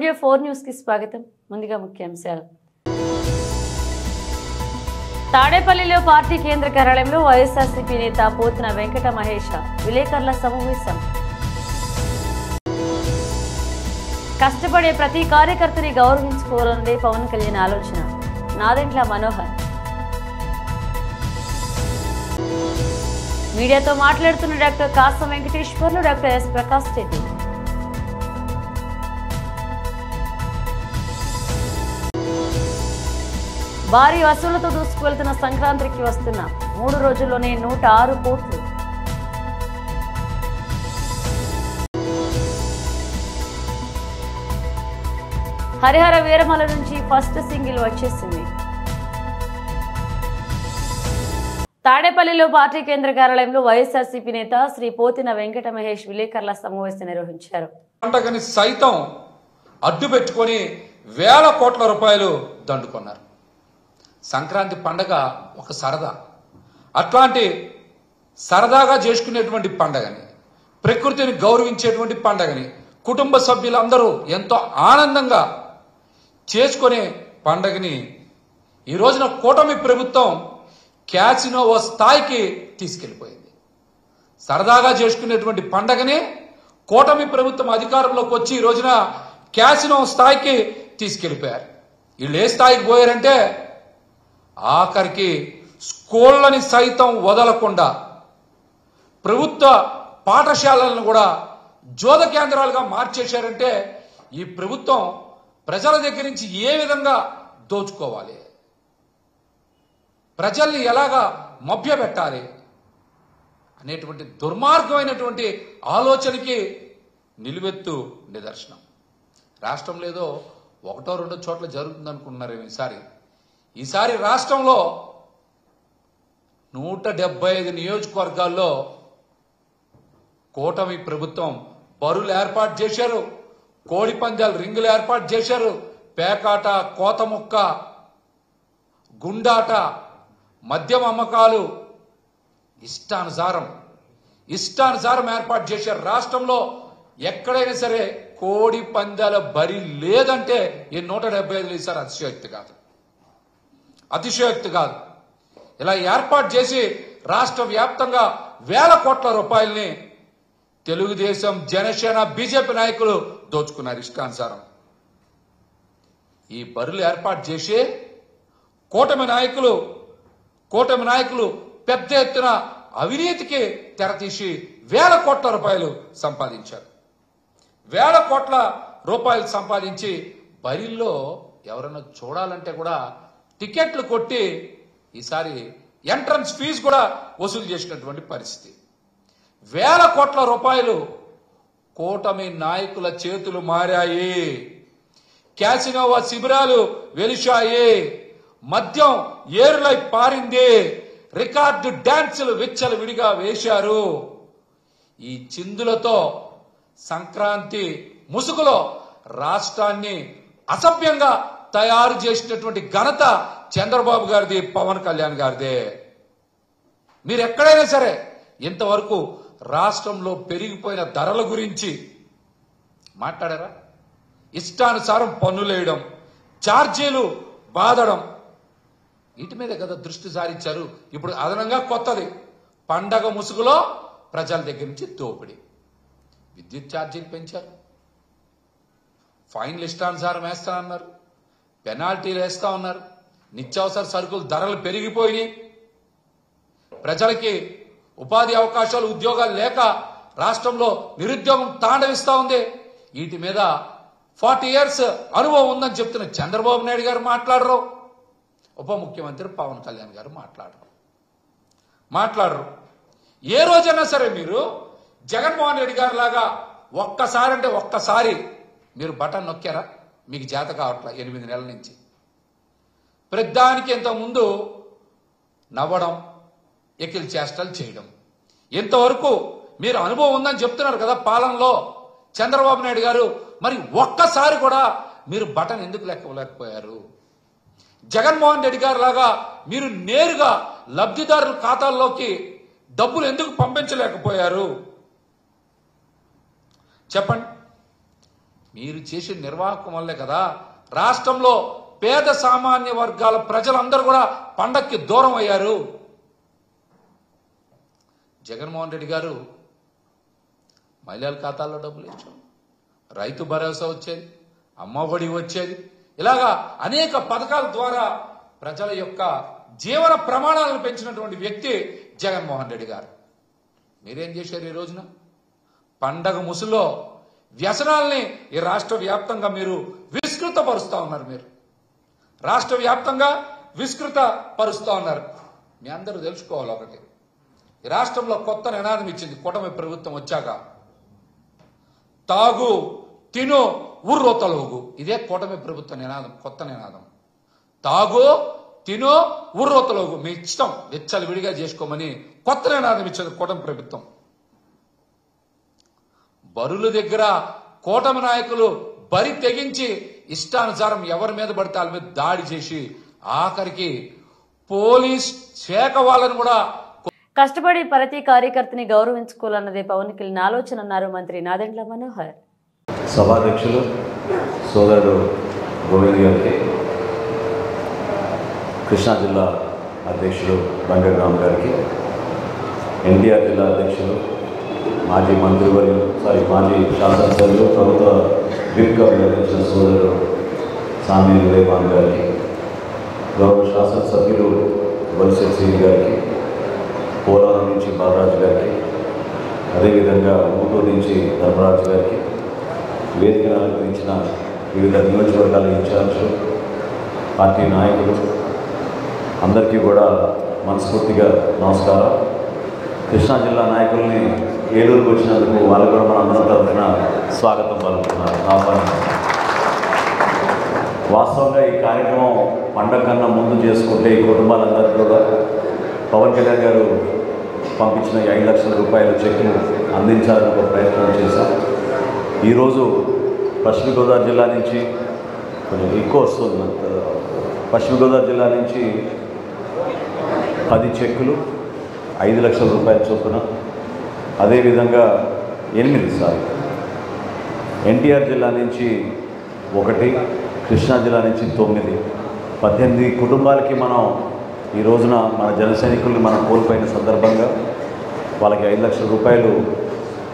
Studio 4 news కి స్వాగతం. ముందుగా ముఖ్యాంశాలు. తాడేపల్లిలో పార్టీ కేంద్ర కార్యాలయంలో వైఎస్ఆర్సీపీ నేత పోతిన వెంకట మహేష్ విలేకరుల సమావేశం. కష్టపడే ప్రతి కార్యకర్తని గౌరవించుకోవాలన్నదే పవన్ కళ్యాణ్ ఆలోచన. నాదెండ్ల మనోహర్. మీడియాతో మాట్లాడుతున్న doctor Kasam Venkateswarlu, doctor S Prakash Reddy. భారీ వసూళ్లతో దూసుకువెళ్తున్న సంక్రాంతికి వస్తున్న 3 రోజుల్లోనే 106 కోట్లు. హరిహర వీరమల నుంచి ఫస్ట్ సింగిల్ వచ్చేసింది. తాడేపల్లిలో పార్టీ కేంద్ర కార్యాలయంలో వైఎస్ఆర్సీపీ నేత శ్రీ పోతిన వెంకట మహేష్ విలేకరుల సమావేశం నిర్వహించారు. పంటగని సైతం అడ్డు పెట్టుకొని వేల కోట్ల రూపాయలు దండుకున్నారు. సంక్రాంతి పండగ ఒక సరదా, అట్లాంటి సరదాగా చేసుకునేటువంటి పండగని, ప్రకృతిని గౌరవించేటువంటి పండగని కుటుంబ సభ్యులందరూ ఎంతో ఆనందంగా చేసుకునే పండగని ఈ రోజున కూటమి ప్రభుత్వం క్యాసినో స్థాయికి తీసుకెళ్లిపోయింది. సరదాగా చేసుకునేటువంటి పండగని కూటమి ప్రభుత్వం అధికారంలోకి వచ్చి ఈ రోజున క్యాసినో స్థాయికి తీసుకెళ్లిపోయారు. వీళ్ళు ఏ స్థాయికి పోయారంటే ఆఖరికి స్కూళ్ళని సైతం వదలకుండా ప్రభుత్వ పాఠశాలలను కూడా జోద కేంద్రాలుగా మార్చేశారంటే ఈ ప్రభుత్వం ప్రజల దగ్గర నుంచి ఏ విధంగా దోచుకోవాలి, ప్రజల్ని ఎలాగా మభ్యపెట్టాలి అనేటువంటి దుర్మార్గమైనటువంటి ఆలోచనకి నిలువెత్తు నిదర్శనం. రాష్ట్రంలో ఏదో 1-2 చోట్ల జరుగుతుంది అనుకుంటున్నారు. ఈసారి రాష్ట్రంలో 175 నియోజకవర్గాల్లో కూటమి ప్రభుత్వం బరులు ఏర్పాటు చేశారు, కోడి పందాలు రింగులు ఏర్పాటు చేశారు, పేకాట, కోతముక్క, గుండాట, మద్యం అమ్మకాలు ఇష్టానుసారం ఏర్పాటు చేశారు. రాష్ట్రంలో ఎక్కడైనా సరే కోడి పందాల బరి లేదంటే ఈ 175 ఈసారి అతిశయోక్తి కాదు. ఇలా ఏర్పాటు చేసి రాష్ట్ర వ్యాప్తంగా వేల కోట్ల రూపాయల్ని తెలుగుదేశం, జనసేన, బీజేపీ నాయకులు దోచుకున్నారు ఇష్టానుసారం. ఈ బరులు ఏర్పాటు చేసి కూటమి నాయకులు పెద్ద ఎత్తున అవినీతికి తెరతీసి వేల కోట్ల రూపాయలు సంపాదించారు. వేల కోట్ల రూపాయలు సంపాదించి బరిల్లో ఎవరన్నా చూడాలంటే కూడా టికెట్లు కొట్టి ఈసారి ఎంట్రన్స్ ఫీజు కూడా వసూలు చేసినటువంటి పరిస్థితి. వేల కోట్ల రూపాయలు కూటమి నాయకుల చేతులు మారాయి. క్యాసినోవా శిబిరాలు వెలిశాయి, మద్యం ఏరులై పారింది, రికార్డు డాన్సులు విచ్చలు విడిగా వేశారు. ఈ చిందులతో సంక్రాంతి ముసుగులో రాష్ట్రాన్ని అసభ్యంగా తయారు చేసినటువంటి ఘనత చంద్రబాబు గారిది, పవన్ కళ్యాణ్ గారిదే. మీరు ఎక్కడైనా సరే ఇంతవరకు రాష్ట్రంలో పెరిగిపోయిన ధరల గురించి మాట్లాడారా? ఇష్టానుసారం పన్నులేయడం, ఛార్జీలు బాధడం, వీటి మీద కదా దృష్టి సారించారు. ఇప్పుడు అదనంగా కొత్తది పండగ ముసుగులో ప్రజల దగ్గర నుంచి దోపిడీ. విద్యుత్ ఛార్జీలు పెంచారు, ఫైన్లు ఇష్టానుసారం వేస్తానన్నారు, పెనాల్టీలు వేస్తా ఉన్నారు, నిత్యావసర సరుకులు ధరలు పెరిగిపోయి ప్రజలకి ఉపాధి అవకాశాలు, ఉద్యోగాలు లేక రాష్ట్రంలో నిరుద్యోగం తాండవిస్తా ఉంది. వీటి మీద 40 years అనుభవం ఉందని చెప్తున్న చంద్రబాబు నాయుడు గారు మాట్లాడరు, ఉప ముఖ్యమంత్రి పవన్ కళ్యాణ్ గారు మాట్లాడరు. ఏ రోజైనా సరే మీరు జగన్మోహన్ రెడ్డి గారి లాగా ఒక్కసారి మీరు బటన్ నొక్కారా? మీకు చేత కావట్లా 8 నెలల నుంచి. ప్రతిదానికి ఇంతకుముందు నవ్వడం, ఎకిల్ చేష్టలు చేయడం. ఇంతవరకు మీరు అనుభవం ఉందని చెప్తున్నారు కదా పాలనలో చంద్రబాబు నాయుడు గారు, మరి ఒక్కసారి కూడా మీరు బటన్ ఎందుకు లెక్కలేకపోయారు? జగన్మోహన్ రెడ్డి గారి లాగా మీరు నేరుగా లబ్ధిదారుల ఖాతాల్లోకి డబ్బులు ఎందుకు పంపించలేకపోయారు చెప్పండి? మీరు చేసిన నిర్వాహకం వల్లే కదా రాష్ట్రంలో పేద సామాన్య వర్గాల ప్రజలందరూ కూడా పండక్కి దూరం అయ్యారు. జగన్మోహన్ రెడ్డి గారు మహిళల ఖాతాల్లో డబ్బులు ఇచ్చాం, రైతు భరోసా వచ్చేది, అమ్మఒడి వచ్చేది, ఇలాగా అనేక పథకాల ద్వారా ప్రజల యొక్క జీవన ప్రమాణాలను పెంచినటువంటి వ్యక్తి జగన్మోహన్ రెడ్డి గారు. మీరేం చేశారు ఈ రోజున? పండగ ముసులో వ్యసనాల్ని ఈ రాష్ట్ర వ్యాప్తంగా మీరు విస్తృతపరుస్తూ ఉన్నారు. మీరు రాష్ట్ర వ్యాప్తంగా విస్తృతపరుస్తూ ఉన్నారు. మీ అందరూ తెలుసుకోవాలి ఒకటి, ఈ రాష్ట్రంలో కొత్త నినాదం ఇచ్చింది కూటమి ప్రభుత్వం వచ్చాక. తాగు తిను ఉర్రొతలోగు, ఇదే కూటమి ప్రభుత్వ నినాదం, కొత్త నినాదం. తాగు తిను ఉర్రొతలోగు, మీ ఇష్టం వెచ్చలు విడిగా చేసుకోమని కొత్త నినాదం ఇచ్చింది కూటమి ప్రభుత్వం. బరుల దగ్గర కూటమి నాయకులు బరి తెగించి ఇష్టానుసారం ఎవరి మీద పడితే వాళ్ళ మీద దాడి చేసి ఆఖరికి పోలీస్ శాఖ వాళ్ళని కూడా కష్టపడి ప్రతి కార్యకర్తని గౌరవించుకోవాలన్నదే పవన్ కళ్యాణ్ ఆలోచన అన్నారు మంత్రి నాదెండ్ల మనోహర్. సభాధ్యక్షులు సోదరుడు గోవింద్ గారికి, కృష్ణా జిల్లా అధ్యక్షులు బంగారాం గారికి, ఎన్టీఆర్ జిల్లా అధ్యక్షులు మాజీ మాజీ శాసనసభ్యులు ప్రభుత్వ విప్గా నిర్వహించిన సోదరుడు సామి ఉదయభాన్ గారికి, గౌరవ శాసనసభ్యులు వలిశెట్టి శ్రీ గారికి, పోలవరం నుంచి బాలరాజు గారికి, అదేవిధంగా ఊటూరు నుంచి ధర్మరాజు గారికి, వేదికను అలంకరించిన వివిధ నియోజకవర్గాల ఇన్ఛార్జులు, పార్టీ నాయకులు అందరికీ కూడా మనస్ఫూర్తిగా నమస్కారం. కృష్ణా జిల్లా నాయకుల్ని ఏలూరుకు వచ్చినందుకు వాళ్ళు కూడా మన అందరం తరఫున స్వాగతం పలుకుతున్నారు, ఆహ్వానం. వాస్తవంగా ఈ కార్యక్రమం పండగ కన్నా ముందు చేసుకుంటే ఈ కుటుంబాలందరికీ కూడా పవన్ కళ్యాణ్ గారు పంపించిన 5 లక్షల రూపాయల చెక్కును అందించాలని ఒక ప్రయత్నం చేశాం. ఈరోజు పశ్చిమ గోదావరి జిల్లా నుంచి కొంచెం ఎక్కువ వస్తుంది. పశ్చిమ గోదావరి జిల్లా నుంచి 10 చెక్కులు 5 లక్షల రూపాయల చొప్పున, అదేవిధంగా 8 ఎన్టీఆర్ జిల్లా నుంచి 1, కృష్ణా జిల్లా నుంచి 9, 18 కుటుంబాలకి మనం ఈ రోజున మన జన సైనికుల్ని మనం కోల్పోయిన సందర్భంగా వాళ్ళకి 5 లక్షల రూపాయలు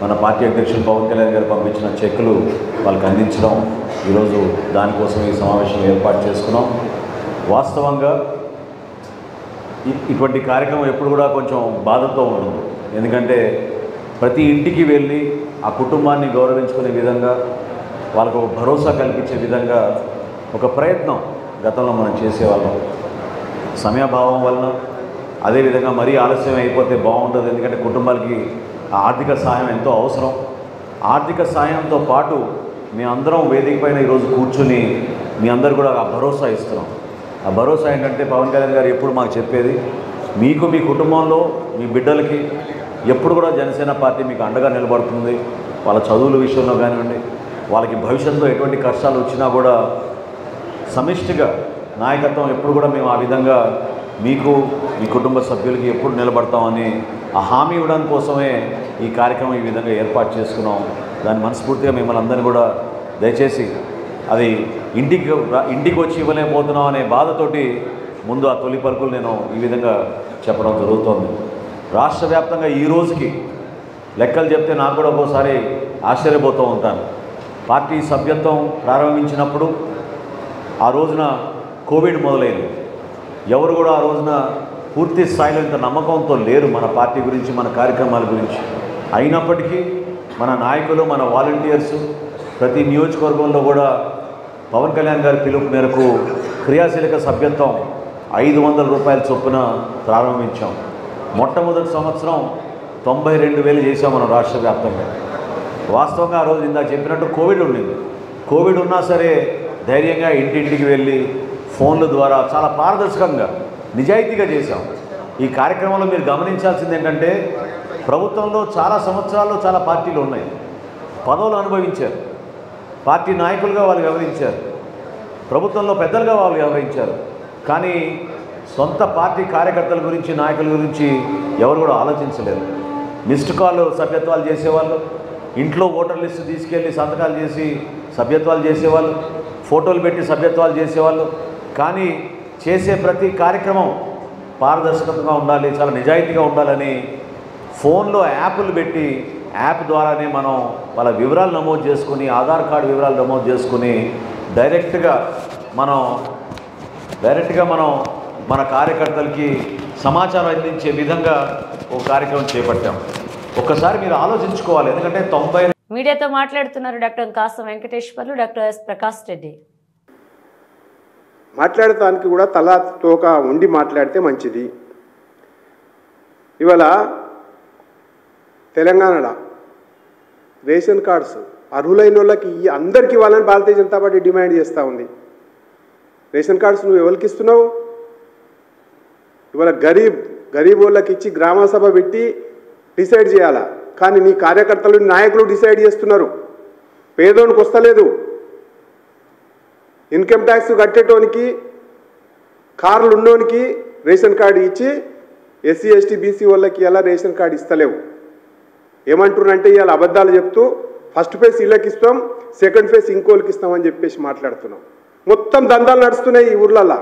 మన పార్టీ అధ్యక్షులు పవన్ కళ్యాణ్ గారు పంపించిన చెక్కులు వాళ్ళకి అందించడం, ఈరోజు దానికోసం ఈ సమావేశం ఏర్పాటు చేసుకున్నాం. వాస్తవంగా ఇటువంటి కార్యక్రమం ఎప్పుడు కూడా కొంచెం బాధతో ఉంటుంది. ఎందుకంటే ప్రతి ఇంటికి వెళ్ళి ఆ కుటుంబాన్ని గౌరవించుకునే విధంగా, వాళ్ళకు ఒక భరోసా కల్పించే విధంగా ఒక ప్రయత్నం గతంలో మనం చేసేవాళ్ళం. సమయభావం వలన, అదేవిధంగా మరీ ఆలస్యం అయిపోతే బాగుంటుంది, ఎందుకంటే కుటుంబాలకి ఆర్థిక సాయం ఎంతో అవసరం. ఆర్థిక సాయంతో పాటు మీ అందరం వేదిక పైన ఈరోజు కూర్చుని మీ అందరు కూడా ఆ భరోసా ఇస్తున్నాం. ఆ భరోసా ఏంటంటే పవన్ కళ్యాణ్ గారు ఎప్పుడు మాకు చెప్పేది, మీకు మీ కుటుంబంలో మీ బిడ్డలకి ఎప్పుడు కూడా జనసేన పార్టీ మీకు అండగా నిలబడుతుంది. వాళ్ళ చదువుల విషయంలో కానివ్వండి, వాళ్ళకి భవిష్యత్తులో ఎటువంటి కష్టాలు వచ్చినా కూడా సమిష్టిగా నాయకత్వం ఎప్పుడు కూడా మేము ఆ విధంగా మీకు మీ కుటుంబ సభ్యులకి ఎప్పుడు నిలబడతామని ఆ హామీ ఇవ్వడం కోసమే ఈ కార్యక్రమం ఈ విధంగా ఏర్పాటు చేసుకున్నాం. దాన్ని మనస్ఫూర్తిగా మిమ్మల్ని అందరినీ కూడా దయచేసి అది ఇంటికి వచ్చి ఇవ్వలేకపోతున్నాం అనే బాధతోటి ముందు ఆ తొలి పలుకులు నేను ఈ విధంగా చెప్పడం జరుగుతోంది. రాష్ట్ర వ్యాప్తంగా ఈ రోజుకి లెక్కలు చెప్తే నాకు కూడా ఒక్కోసారి ఆశ్చర్యపోతూ ఉంటాను. పార్టీ సభ్యత్వం ప్రారంభించినప్పుడు ఆ రోజున కోవిడ్ మొదలైంది. ఎవరు కూడా ఆ రోజున పూర్తి స్థాయిలో ఇంత నమ్మకంతో లేరు మన పార్టీ గురించి, మన కార్యక్రమాల గురించి. అయినప్పటికీ మన నాయకులు, మన వాలంటీర్స్ ప్రతి నియోజకవర్గంలో కూడా పవన్ కళ్యాణ్ గారి పిలుపు మేరకు క్రియాశీలక సభ్యత్వం 500 రూపాయల చొప్పున ప్రారంభించాం. మొట్టమొదటి సంవత్సరం 92,000 చేసాం మనం రాష్ట్ర వ్యాప్తంగా. వాస్తవంగా ఆ రోజు ఇందాక చెప్పినట్టు కోవిడ్ ఉండింది. కోవిడ్ ఉన్నా సరే ధైర్యంగా ఇంటింటికి వెళ్ళి ఫోన్ల ద్వారా చాలా పారదర్శకంగా నిజాయితీగా చేశాం. ఈ కార్యక్రమంలో మీరు గమనించాల్సింది ఏంటంటే, ప్రభుత్వంలో చాలా సంవత్సరాల్లో చాలా పార్టీలు ఉన్నాయి, పదవులు అనుభవించారు, పార్టీ నాయకులుగా వాళ్ళు వ్యవహరించారు, ప్రభుత్వంలో పెద్దలుగా వాళ్ళు వ్యవహరించారు. కానీ సొంత పార్టీ కార్యకర్తల గురించి, నాయకుల గురించి ఎవరు కూడా ఆలోచించలేరు. మిస్డ్ కాల్ సభ్యత్వాలు చేసేవాళ్ళు, ఇంట్లో ఓటర్ లిస్టు తీసుకెళ్ళి సంతకాలు చేసి సభ్యత్వాలు చేసేవాళ్ళు, ఫోటోలు పెట్టి సభ్యత్వాలు చేసేవాళ్ళు. కానీ చేసే ప్రతి కార్యక్రమం పారదర్శకంగా ఉండాలి, చాలా నిజాయితీగా ఉండాలని ఫోన్లో యాప్లు పెట్టి యాప్ ద్వారానే మనం వాళ్ళ వివరాలు నమోదు చేసుకుని, ఆధార్ కార్డు వివరాలు నమోదు చేసుకుని డైరెక్ట్గా మనం మన కార్యకర్తలకి సమాచారం అందించే విధంగా ఒక కార్యక్రమం చేపట్టాం. ఒక్కసారి మీరు ఆలోచించుకోవాలి. ఎందుకంటే 90 మీడియాతో మాట్లాడుతున్నారు doctor Kasam Venkateswarlu, doctor S Prakash Reddy. మాట్లాడటానికి కూడా తలా తోక ఉండి మాట్లాడితే మంచిది. ఇవాళ తెలంగాణలో రేషన్ కార్డ్స్ అర్హులైన వాళ్ళకి అందరికీ ఇవ్వాలని భారతీయ జనతా పార్టీ డిమాండ్ చేస్తూ ఉంది. రేషన్ కార్డ్స్ నువ్వు ఎవరికి ఇస్తున్నావు? ఇవాళ గరీబ్ వాళ్ళకి ఇచ్చి గ్రామ సభ పెట్టి డిసైడ్ చేయాలా, కానీ నీ కార్యకర్తలు నాయకులు డిసైడ్ చేస్తున్నారు. పేదోనికి వస్తలేదు. ఇన్కమ్ ట్యాక్స్ కట్టేటోనికి, కార్లు ఉన్నోనికి రేషన్ కార్డు ఇచ్చి ఎస్సీ ఎస్టీ బీసీ వాళ్ళకి ఎలా రేషన్ కార్డు ఇస్తలేవు. ఏమంటున్నారంటే ఇవాళ అబద్ధాలు చెప్తూ ఫస్ట్ ఫేజ్ ఇళ్ళకి ఇస్తాం, సెకండ్ ఫేజ్ ఇంకోళ్ళకి ఇస్తామని చెప్పేసి మాట్లాడుతున్నాం. మొత్తం దందాలు నడుస్తున్నాయి ఈ ఊర్లల్లో.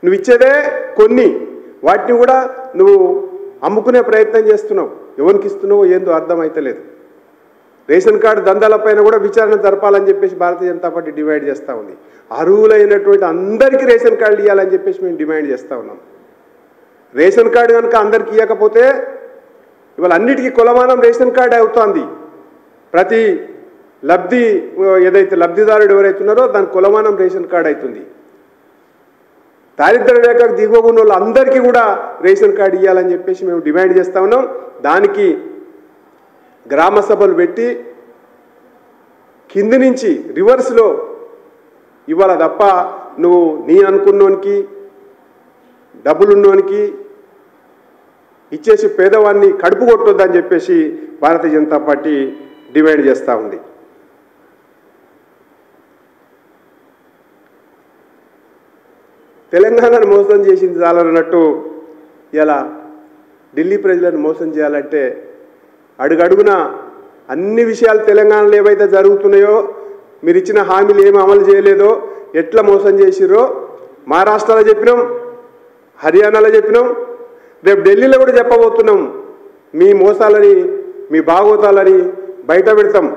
నువ్వు ఇచ్చేదే కొన్ని, వాటిని కూడా నువ్వు అమ్ముకునే ప్రయత్నం చేస్తున్నావు. ఎవరికి ఇస్తున్నావో ఏందో అర్థమైతలేదు. రేషన్ కార్డు దందాలపైన కూడా విచారణ జరపాలని చెప్పేసి భారతీయ జనతా పార్టీ డిమాండ్ చేస్తూ ఉంది. అర్హులైనటువంటి అందరికీ రేషన్ కార్డు ఇవ్వాలని చెప్పేసి మేము డిమాండ్ చేస్తూ ఉన్నాం. రేషన్ కార్డు కనుక అందరికి ఇవ్వకపోతే ఇవాళ అన్నిటికీ కొలమానం రేషన్ కార్డు అవుతుంది. ప్రతి లబ్ధిదారుడు ఎవరైతే ఉన్నారో దాని కొలమానం రేషన్ కార్డు అవుతుంది. దారిద్ర్య రేఖకు దిగువ ఉన్న వాళ్ళందరికీ కూడా రేషన్ కార్డు ఇవ్వాలని చెప్పేసి మేము డిమాండ్ చేస్తూ ఉన్నాం. దానికి గ్రామ సభలు పెట్టి కింది నుంచి రివర్స్లో ఇవ్వాలి తప్ప నువ్వు నీ అనుకున్నోనికి డబ్బులున్నోనికి ఇచ్చేసి పేదవాన్ని కడుపు కొట్టొద్దని చెప్పేసి భారతీయ జనతా పార్టీ డిమాండ్ చేస్తూ ఉంది. తెలంగాణను మోసం చేసింది చాలన్నట్టు ఇలా ఢిల్లీ ప్రజలను మోసం చేయాలంటే అడుగడుగున అన్ని విషయాలు తెలంగాణలో ఏవైతే జరుగుతున్నాయో, మీరు ఇచ్చిన హామీలు ఏమి అమలు చేయలేదో, ఎట్లా మోసం చేసిరో మహారాష్ట్రలో చెప్పినాం, హర్యానాలో చెప్పినాం, రేపు ఢిల్లీలో కూడా చెప్పబోతున్నాం. మీ మోసాలని, మీ భాగోతాలని బయట పెడతాం.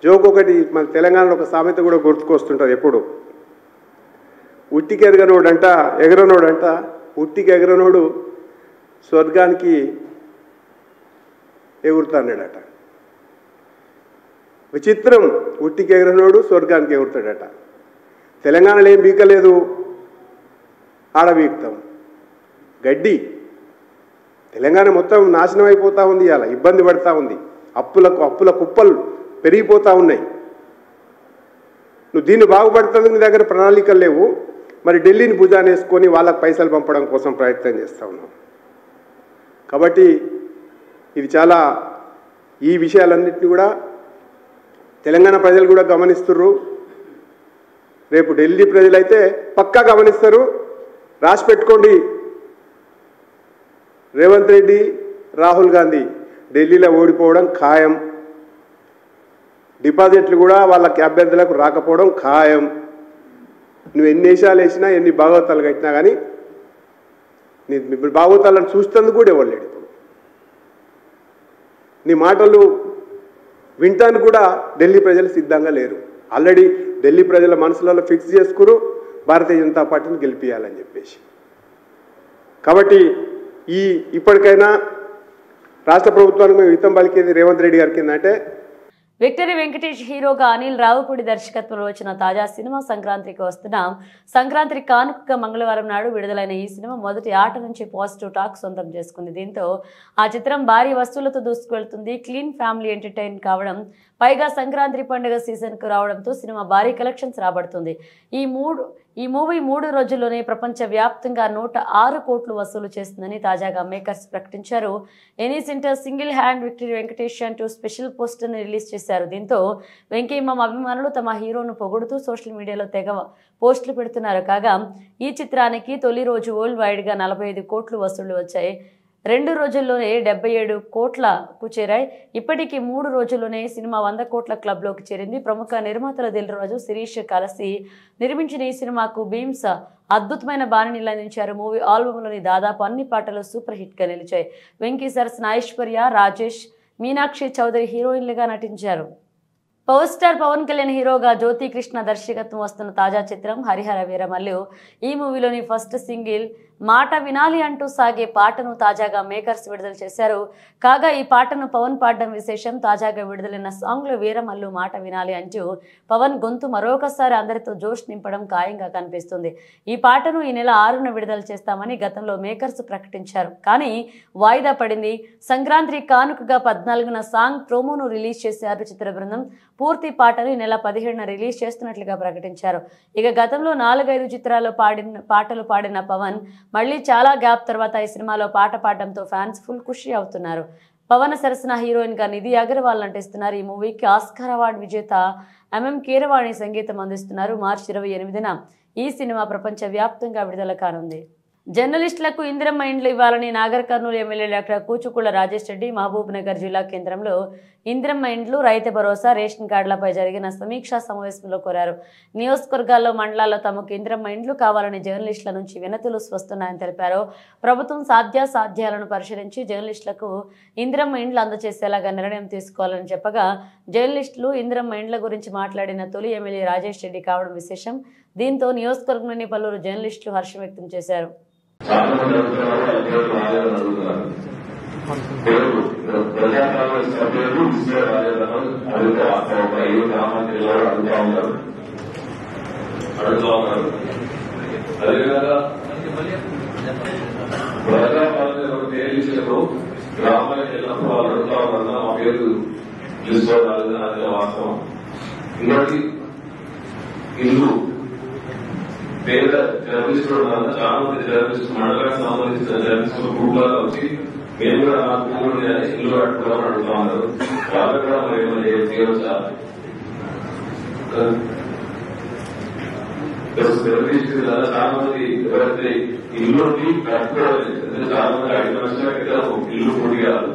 జోక్ ఒకటి మన తెలంగాణలో ఒక సామెత కూడా గుర్తుకొస్తుంటుంది ఎప్పుడు. ఉట్టికి ఎగరనోడంట ఉట్టికి ఎగరనోడు స్వర్గానికి ఎగురుతాడట. విచిత్రం, ఉట్టికి ఎగరనోడు స్వర్గానికి ఎగురుతాడట. తెలంగాణలో ఏం బీకలేదు, ఆడ బీకుతాం. గడ్డి తెలంగాణ మొత్తం నాశనం అయిపోతూ ఉంది, అలా ఇబ్బంది పడుతూ ఉంది. అప్పుల కుప్పలు పెరిగిపోతూ ఉన్నాయి. నువ్వు దీన్ని బాగుపడుతుంది, నీ దగ్గర ప్రణాళికలు లేవు. మరి ఢిల్లీని భుజాన్ని వేసుకొని వాళ్ళకి పైసలు పంపడం కోసం ప్రయత్నం చేస్తూ ఉన్నాం. కాబట్టి ఇది చాలా, ఈ విషయాలన్నింటినీ కూడా తెలంగాణ ప్రజలు కూడా గమనిస్తుర్రు. రేపు ఢిల్లీ ప్రజలైతే పక్కా గమనిస్తారు. రాసి పెట్టుకోండి, రేవంత్ రెడ్డి, రాహుల్ గాంధీ ఢిల్లీలో ఓడిపోవడం ఖాయం. డిపాజిట్లు కూడా వాళ్ళకి అభ్యర్థులకు రాకపోవడం ఖాయం. నువ్వు ఎన్ని వేషాలు వేసినా, ఎన్ని భాగవతాలు కట్టినా కానీ నీ భాగవతాలను చూస్తేందుకు కూడా ఎవరు లేడు. ఇప్పుడు నీ మాటలు వింటానికి కూడా ఢిల్లీ ప్రజలు సిద్ధంగా లేరు. ఆల్రెడీ ఢిల్లీ ప్రజల మనసులలో ఫిక్స్ చేసుకురు భారతీయ జనతా పార్టీని గెలిపియాలని చెప్పేసి. కాబట్టి ఇప్పటికైనా రాష్ట్ర ప్రభుత్వానికి మేము హితం పలికేది రేవంత్ రెడ్డి గారికి ఏంటంటే, విక్టరీ వెంకటేష్ హీరోగా అనిల్ రావుపూడి దర్శకత్వంలో వచ్చిన తాజా సినిమా సంక్రాంతికి వస్తున్నాం. సంక్రాంతి కానుకగా మంగళవారం నాడు విడుదలైన ఈ సినిమా మొదటి ఆట నుంచి పాజిటివ్ టాక్ సొంతం చేసుకుంది. దీంతో ఆ చిత్రం భారీ వస్తువులతో దూసుకువెళ్తుంది. క్లీన్ ఫ్యామిలీ ఎంటర్టైన్ కావడం, పైగా సంక్రాంతి పండుగ సీజన్ కు రావడంతో సినిమా భారీ కలెక్షన్స్ రాబడుతుంది. ఈ మూవీ 3 రోజుల్లోనే ప్రపంచ వ్యాప్తంగా 106 కోట్లు వసూలు చేస్తుందని తాజాగా మేకర్స్ ప్రకటించారు. Any centre single hand victory Venkatesh అంటూ స్పెషల్ పోస్టర్ ని రిలీజ్ చేశారు. దీంతో వెంకయ్యమ్మ అభిమానులు తమ హీరోను పొగుడుతూ సోషల్ మీడియాలో తెగ పోస్టులు పెడుతున్నారు. కాగా ఈ చిత్రానికి తొలి రోజు వరల్డ్ వైడ్ గా 45 కోట్లు వసూళ్లు వచ్చాయి. 2 రోజుల్లోనే 77 కోట్లకు చేరాయి. ఇప్పటికీ 3 రోజుల్లోనే సినిమా 100 కోట్ల క్లబ్లోకి చేరింది. ప్రముఖ నిర్మాతల దిల్ రాజు, శిరీష్ కలిసి నిర్మించిన ఈ సినిమాకు బీమ్స్ అద్భుతమైన బాణీని అందించారు. మూవీ ఆల్బమ్లోని దాదాపు అన్ని పాటలు సూపర్ హిట్గా నిలిచాయి. వెంకీ సరసన ఐశ్వర్య, రాజేష్, మీనాక్షి చౌదరి హీరోయిన్లుగా నటించారు. పవర్ స్టార్ పవన్ కళ్యాణ్ హీరోగా జ్యోతి కృష్ణ దర్శకత్వం వస్తున్న తాజా చిత్రం హరిహర వీరమల్లు. ఈ మూవీలోని ఫస్ట్ సింగిల్ మాట వినాలి అంటూ సాగే పాటను తాజాగా మేకర్స్ విడుదల చేశారు. కాగా ఈ పాటను పవన్ పాడడం విశేషం. తాజాగా విడుదలైన సాంగ్లో వీరమల్లు మాట వినాలి అంటూ పవన్ గొంతు మరొకసారి అందరితో జోష్ నింపడం ఖాయంగా కనిపిస్తుంది. ఈ పాటను ఈ నెల 6న విడుదల చేస్తామని గతంలో మేకర్స్ ప్రకటించారు. కానీ వాయిదా పడింది. సంక్రాంతి కానుకగా 14న సాంగ్ ప్రోమోను రిలీజ్ చేశారు చిత్ర బృందం. పూర్తి పాటను ఈ నెల 17న రిలీజ్ చేస్తున్నట్లుగా ప్రకటించారు. ఇక గతంలో 4-5 చిత్రాల్లో పాటలు పాడిన పవన్ మళ్ళీ చాలా గ్యాప్ తర్వాత ఈ సినిమాలో పాట పాడడంతో ఫ్యాన్స్ ఫుల్ ఖుషి అవుతున్నారు. పవన్ సరసన హీరోయిన్ గా నిధి అగర్వాల్ నటిస్తున్నారు. ఈ మూవీకి ఆస్కార్ అవార్డు విజేత ఎంఎం కీరవాణి సంగీతం అందిస్తున్నారు. మార్చి 28న ఈ సినిమా ప్రపంచ వ్యాప్తంగా విడుదల కానుంది. జర్నలిస్టులకు ఇందిరమ్మ ఇండ్లు ఇవ్వాలని నాగర్ కర్నూలు ఎమ్మెల్యే డాక్టర్ కూచుకుళ్ల రాజేష్ రెడ్డి మహబూబ్ నగర్ జిల్లా కేంద్రంలో ఇందిరమ్మ ఇండ్లు, రైతు భరోసా, రేషన్ కార్డులపై జరిగిన సమీక్షా సమావేశంలో కోరారు. నియోజకవర్గాల్లో, మండలాల్లో తమకు ఇందిరమ్మ ఇండ్లు కావాలని జర్నలిస్టుల నుంచి వినతులు వస్తున్నాయని తెలిపారు. ప్రభుత్వం సాధ్యాలను పరిశీలించి జర్నలిస్టులకు ఇందిరమ్మ ఇండ్లు అందజేసేలాగా నిర్ణయం తీసుకోవాలని చెప్పగా జర్నలిస్టులు ఇందిరమ్మ ఇండ్ల గురించి మాట్లాడిన తొలి ఎమ్మెల్యే రాజేష్ రెడ్డి కావడం విశేషం. దీంతో నియోజకవర్గంలోని పలువురు జర్నలిస్టులు హర్షం వ్యక్తం చేశారు. ప్రజాకాంగ్రెస్ సభ్యులు అడుగుతా ఉన్నారు. అదేవిధంగా ప్రజాపాలన తేలించినప్పుడు గ్రామాలకు వెళ్ళినప్పుడు వాళ్ళు అడుగుతా ఉన్నా మా పేరు తీసుకోవాలి అదే వాస్తవం. ఇంకోటి ఇల్లు పేద జర్నలిస్టులు చాలా మంది జర్నలిస్టులు మండలానికి సంబంధించిన జర్నలిస్టులు గ్రూపులలో వచ్చి మేము కూడా నా కూతురు ఇల్లు కట్టుకోవాలని అడుగుతా ఉన్నారు. వాళ్ళు కూడా మరి ఏమైనా చేయవచ్చా? జర్నలిస్టు చాలా మంది ఎవరైతే ఇల్లు కట్టుకోవాలి, చాలా మంది 5 లక్షల ఇల్లు పూర్తి కాదు.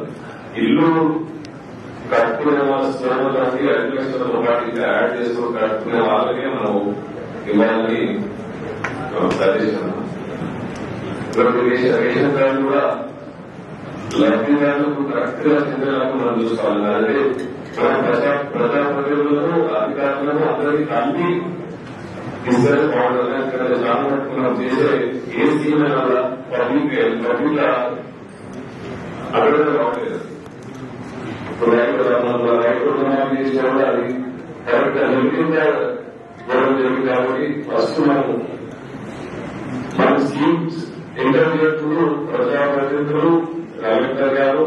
ఇల్లు కట్టుకునే వాళ్ళ స్థిరమతానికి 5 లక్షలతో పాటు యాడ్ చేసుకుని కట్టుకునే వాళ్ళకే మనం ఇవ్వాలని సజెషన్. రేషన్ కార్డు కూడా లబ్ధిదారులకు కరెక్ట్ గా చెందేలాగా మనం చూసుకోవాలి. అంటే మనం ప్రజాప్రతినిధులను, అధికారులను అందరికీ కలిపి ఇద్దరు బాగుంటుంది. చాలా మటుకు మనం చేసే ఏ సీఎం పబ్లిక్ అక్కడ బాగుండేది. ఇప్పుడు రైతు రుణమాఫీ చేసినా కూడా అది కరెక్ట్ గా ఇవ్వడం జరిగింది. కాబట్టి ఫస్ట్ మన స్కీమ్స్ ఇంటర్వ్యూ ప్రజాప్రతినిధులు, కలెక్టర్ గారు,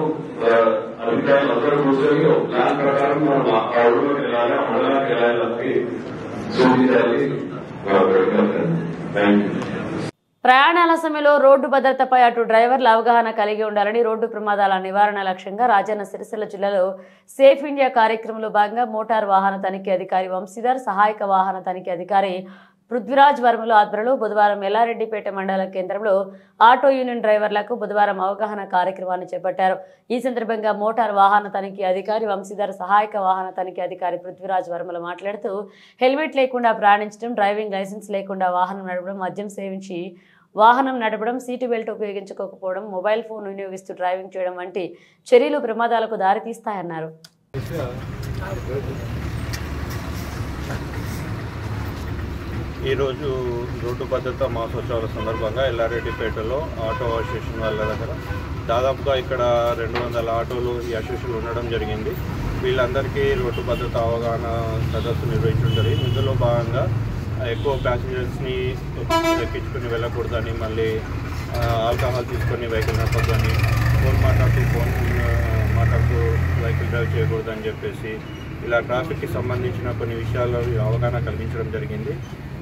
అధికారులు అందరూ కూర్చొని ఒక ప్లాన్ ప్రకారం మనం ఆ ఊళ్ళోకి వెళ్ళాలి, ఆ మండలానికి వెళ్ళాలని సూచించాలి. Thank you. ప్రయాణాల సమయంలో రోడ్డు భద్రతపై అటు డ్రైవర్ల అవగాహన కలిగి ఉండాలని రోడ్డు ప్రమాదాల నివారణ లక్ష్యంగా రాజన్న సిరిసిల్ల జిల్లాలో సేఫ్ ఇండియా కార్యక్రమంలో భాగంగా మోటార్ వాహన తనిఖీ అధికారి వంశీధర్, సహాయక వాహన తనిఖీ అధికారి పృథ్వీరాజ్ వర్మల ఆధ్వర్యంలో బుధవారం ఎల్లారెడ్డిపేట మండల కేంద్రంలో ఆటో యూనియన్ డ్రైవర్లకు బుధవారం అవగాహన కార్యక్రమాన్ని చేపట్టారు. ఈ సందర్భంగా మోటార్ వాహన తనిఖీ అధికారి వంశీధర్, సహాయక వాహన తనిఖీ అధికారి పృథ్వీరాజ్ వర్మల మాట్లాడుతూ హెల్మెట్ లేకుండా ప్రయాణించడం, డ్రైవింగ్ లైసెన్స్ లేకుండా వాహనం నడపడం, మద్యం సేవించి వాహనం నడపడం, సీటు బెల్ట్ ఉపయోగించుకోకపోవడం, మొబైల్ ఫోన్ వినియోగిస్తూ డ్రైవింగ్ చేయడం వంటి చర్యలు ప్రమాదాలకు దారితీస్తాయన్నారు. ఈరోజు రోడ్డు భద్రతా మహోత్సవాల సందర్భంగా ఎల్లారెడ్డిపేటలో ఆటో అసోసియేషన్ వాళ్ళ దగ్గర దాదాపుగా ఇక్కడ 200 ఆటోలు ఈ అసోసియేషన్లు ఉండడం జరిగింది. వీళ్ళందరికీ రోడ్డు భద్రత అవగాహన సదస్సు నిర్వహించడం జరిగింది. ఇందులో భాగంగా ఎక్కువ ప్యాసింజర్స్ని ఎక్కించుకొని వెళ్ళకూడదని, మళ్ళీ ఆల్కహాల్ తీసుకొని వెహికల్ నడపొద్దని, ఫోన్ మాట్లాడుతూ వెహికల్ డ్రైవ్ చేయకూడదని చెప్పేసి ఇలా ట్రాఫిక్కి సంబంధించిన కొన్ని విషయాల్లో అవగాహన కల్పించడం జరిగింది.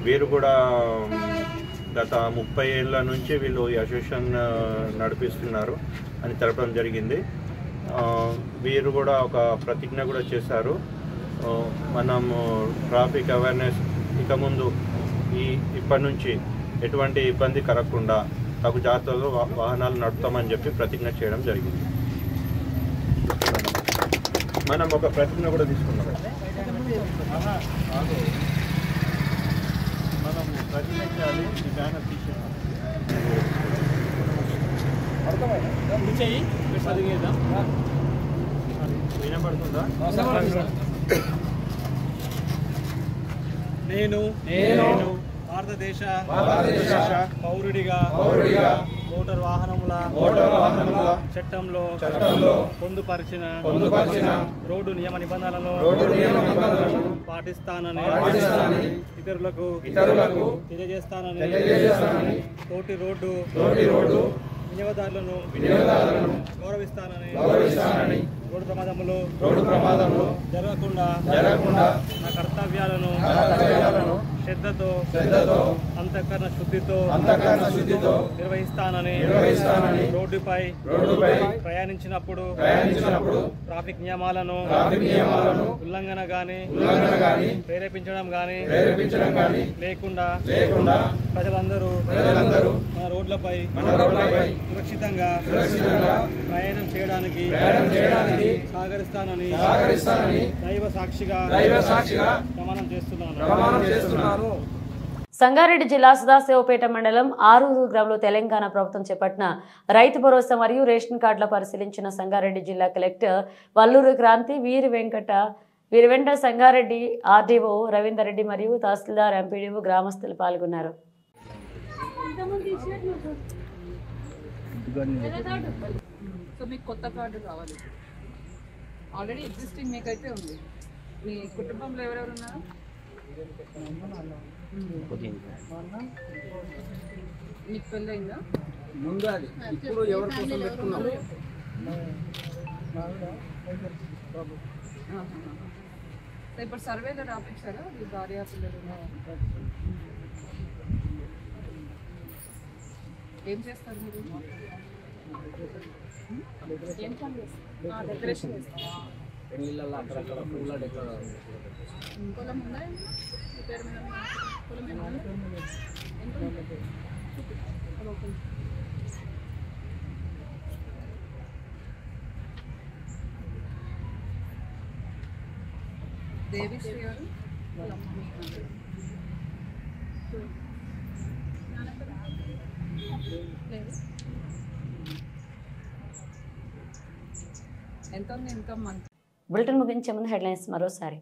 వీరు కూడా గత 30 ఏళ్ళ నుంచి వీళ్ళు ఈ అసోసియేషన్ నడిపిస్తున్నారు అని తెలపడం జరిగింది. వీరు కూడా ఒక ప్రతిజ్ఞ కూడా చేశారు. మనము ట్రాఫిక్ అవేర్నెస్ ఇక ముందు ఇప్పటి నుంచి ఎటువంటి ఇబ్బంది కలగకుండా తగు జాగ్రత్తలు వాహనాలు నడుపుతామని చెప్పి ప్రతిజ్ఞ చేయడం జరిగింది. మనం ఒక ప్రతిజ్ఞ కూడా తీసుకున్నాం. మనం ప్రతిజ్ఞ చేయాలి. ఈ బ్యానర్ వినపడుతుందా? నేను భారతదేశ పౌరుడిగా మోటార్ వాహనముల చట్టంలో పొందుపరిచిన రోడ్డు నియమ నిబంధనలను పాటిస్తానని ఇతరులకు తెలియజేస్తానని తోటి రోడ్డు వినియోగదారులను గౌరవిస్తానని రోడ్డు ప్రమాదములు జరగకుండా నా కర్తవ్యాలను శ్రద్ధతో అంతఃకరణ శుద్ధితో నిర్వహిస్తానని రోడ్డుపై ప్రయాణించినప్పుడు ట్రాఫిక్ నియమాలను ఉల్లంఘన గాని ప్రేరేపించడం గాని లేకుండా ప్రజలందరూ మన రోడ్లపై సురక్షితంగా ప్రయాణం చేయడానికి సహకరిస్తానని దైవ సాక్షిగా ప్రమాణం చేస్తున్నాను. సంగారెడ్డి జిల్లా సదాశివపేట మండలం ఆరూరు గ్రామంలో తెలంగాణ ప్రభుత్వం చేపట్టిన రైతు భరోసా మరియు రేషన్ కార్డుల పరిశీలించిన సంగారెడ్డి జిల్లా కలెక్టర్ వల్లూరు క్రాంతి వీరి వెంట సంగారెడ్డి ఆర్డీఓ రవీందర్ రెడ్డి మరియు తహసీల్దార్ ఎంపీడీఓ గ్రామస్తులు పాల్గొన్నారు. సో మీకు కొత్త కార్డు కావాలి. ఆల్రెడీ ఎగ్జిస్టింగ్ మీకైతే ఉంది. మీ కుటుంబంలో ఎవరెవరు ఉన్నారు? మీకు పెళ్ళయిందా? ముందు అది ఇప్పుడు ఎవరి కోసం పెట్టుకున్నాం. సో ఇప్పుడు సర్వేలో రాపించారా మీ భార్య పిల్లలు? ఏం చేస్తారు మీరు? ఏం పని చేస్తారు? డెకరేషన్ చేస్తారా? పెళ్ళిళ్ళల్లో అక్కడక్కడ పూల డెకరేషన్. పొలం ఉందా? మీ పేరు మీద పొలం ఏమన్నా? దేవిశ్రీ గారు ఎంత ఉంది ఇన్కమ్ మంత్? బులెటిన్ ముగించే ముందు హెడ్లైన్స్ మరోసారి.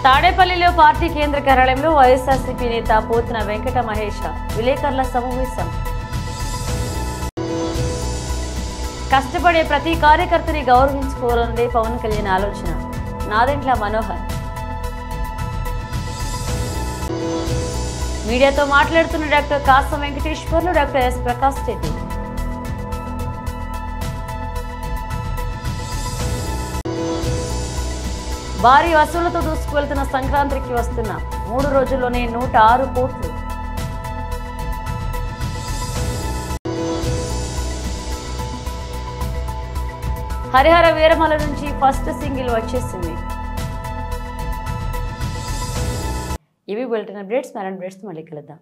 తాడేపల్లిలో పార్టీ కేంద్ర కార్యాలయంలో వైఎస్ఆర్సీపీ నేత పోతున వెంకట మహేష్ విలేకరుల సమావేశం. కష్టపడే ప్రతి కార్యకర్తని గౌరవించుకోవాలన్నదే పవన్ కళ్యాణ్ ఆలోచన. నాదెంట్ల మనోహర్. మీడియాతో మాట్లాడుతున్న doctor Kasam Venkateswarlu, doctor S Prakash Reddy. భారీ వసూళ్లతో దూసుకువెళ్తున్న సంక్రాంతికి వస్తున్న 3 రోజుల్లోనే 106 కోట్లు. హరిహర వీరమల నుంచి ఫస్ట్ సింగిల్ వచ్చేసింది. ఇవి బులెటిన్ అప్డేట్స్. మరిన్ని అప్డేట్స్ మళ్ళీ కలుద్దాం.